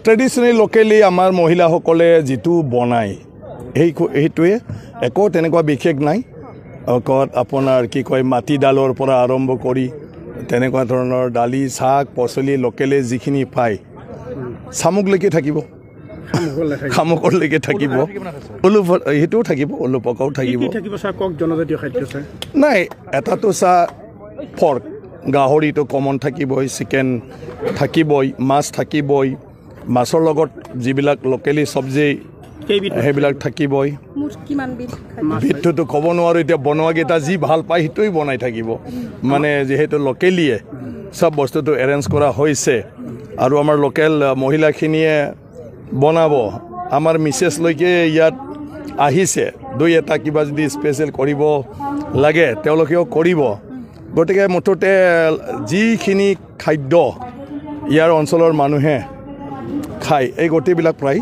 traditionally locally আমাৰ মহিলাসকলে যিটো বনায় সেইটোৱে একো তেনেকুৱা বিশেষ নাই অকল আপোনাৰ কি কয় মাটিদালৰ পৰা আৰম্ভ কৰি তেনেকুৱা ধৰণৰ দালি শাক পাচলি লোকেলে যিখিনি পায় সামগ্ৰীলৈকে থাকিব সামগ্ৰীলৈকে থাকিব সেইটোও থাকিব ওলুপকাও থাকিব নাই এটাতো চাহ ফৰ্ক গাহৰিটো কমন থাকিবই চিকেন থাকিবই মাছ থাকিবই মাছৰ লগত যিবিলাক লোকেলি চব্জি সেইবিলাক থাকিবই বিধটোতো ক'ব নোৱাৰোঁ এতিয়া বনোৱাকেইটা যি ভাল পায় সেইটোৱেই বনাই থাকিব মানে যিহেতু লোকেলিয়ে চব বস্তুটো এৰেঞ্জ কৰা হৈছে আৰু আমাৰ লোকেল মহিলাখিনিয়ে বনাব আমাৰ মিছেছলৈকে ইয়াত আহিছে দুই এটা কিবা যদি স্পেচিয়েল কৰিব লাগে তেওঁলোকেও কৰিব গতিকে মুঠতে যিখিনি খাদ্য ইয়াৰ অঞ্চলৰ মানুহে খায় এই গোটেইবিলাক প্ৰায়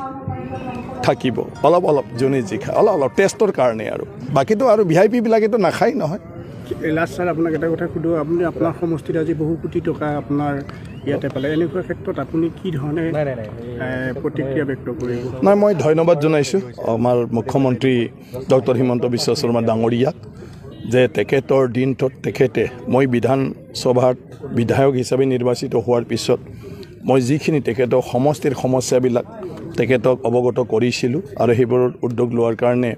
থাকিব অলপ অলপ যোনে যি খায় অলপ অলপ টেষ্টৰ কাৰণে আৰু বাকীটো আৰু VIP বিলাকেতো নাখায় নহয় লাষ্ট ছাৰ আপোনাক এটা কথা সুধোঁ আপুনি আপোনাৰ সমষ্টিত আজি বহু কোটি টকা আপোনাৰ ইয়াতে পালে এনেকুৱা ক্ষেত্ৰত আপুনি কি ধৰণে প্ৰতিক্ৰিয়া ব্যক্ত কৰিব নাই মই ধন্যবাদ জনাইছোঁ আমাৰ মুখ্যমন্ত্ৰী ডক্টৰ হিমন্ত বিশ্ব শৰ্মা ডাঙৰীয়াক যে তেখেতৰ দিনটোত তেখেতে মই বিধানসভাত বিধায়ক হিচাপে নিৰ্বাচিত হোৱাৰ পিছত মই যিখিনি তেখেতৰ সমষ্টিৰ সমস্যাবিলাক তেখেতক অৱগত কৰিছিলোঁ আৰু সেইবোৰৰ উদ্যোগ লোৱাৰ কাৰণে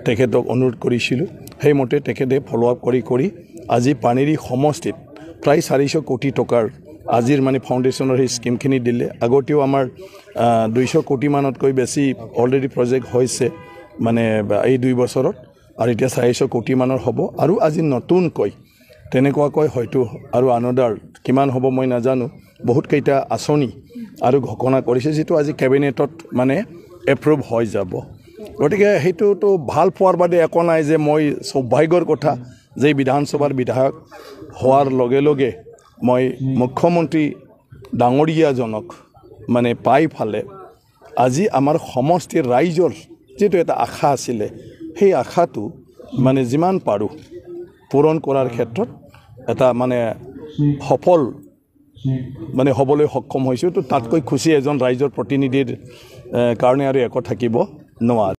তেখেতক অনুৰোধ কৰিছিলোঁ সেইমতে তেখেতে ফ'ল' আপ কৰি আজি পানেৰী সমষ্টিত প্ৰায় 400 কোটি টকাৰ আজিৰ মানে ফাউণ্ডেশ্যনৰ সেই স্কিমখিনি দিলে আগতেও আমাৰ 200 কোটিমানতকৈ বেছি অলৰেডি প্ৰজেক্ট হৈছে মানে এই 2 বছৰত আৰু এতিয়া 400 কোটিমানৰ হ'ব আৰু আজি নতুনকৈ তেনেকুৱাকৈ হয়তো আৰু আনদাৰ কিমান হ'ব মই নাজানো বহুত কেইটা আঁচনি আৰু ঘোষণা কৰিছে যিটো আজি কেবিনেটত মানে এপ্ৰুভ হৈ যাব গতিকে সেইটোতো ভাল পোৱাৰ বাদে একো নাই যে মই সৌভাগ্যৰ কথা যে বিধানসভাৰ বিধায়ক হোৱাৰ লগে লগে মই মুখ্যমন্ত্ৰী ডাঙৰীয়াজনক মানে পাই ফালে আজি আমাৰ সমষ্টিৰ ৰাইজৰ যিটো এটা আশা আছিলে সেই আশাটো মানে যিমান পাৰোঁ পূৰণ কৰাৰ ক্ষেত্ৰত এটা মানে সফল মানে হ'বলৈ সক্ষম হৈছোঁ তো তাতকৈ খুচি এজন ৰাইজৰ প্ৰতিনিধিৰ কাৰণে আৰু একো থাকিব নোৱাৰে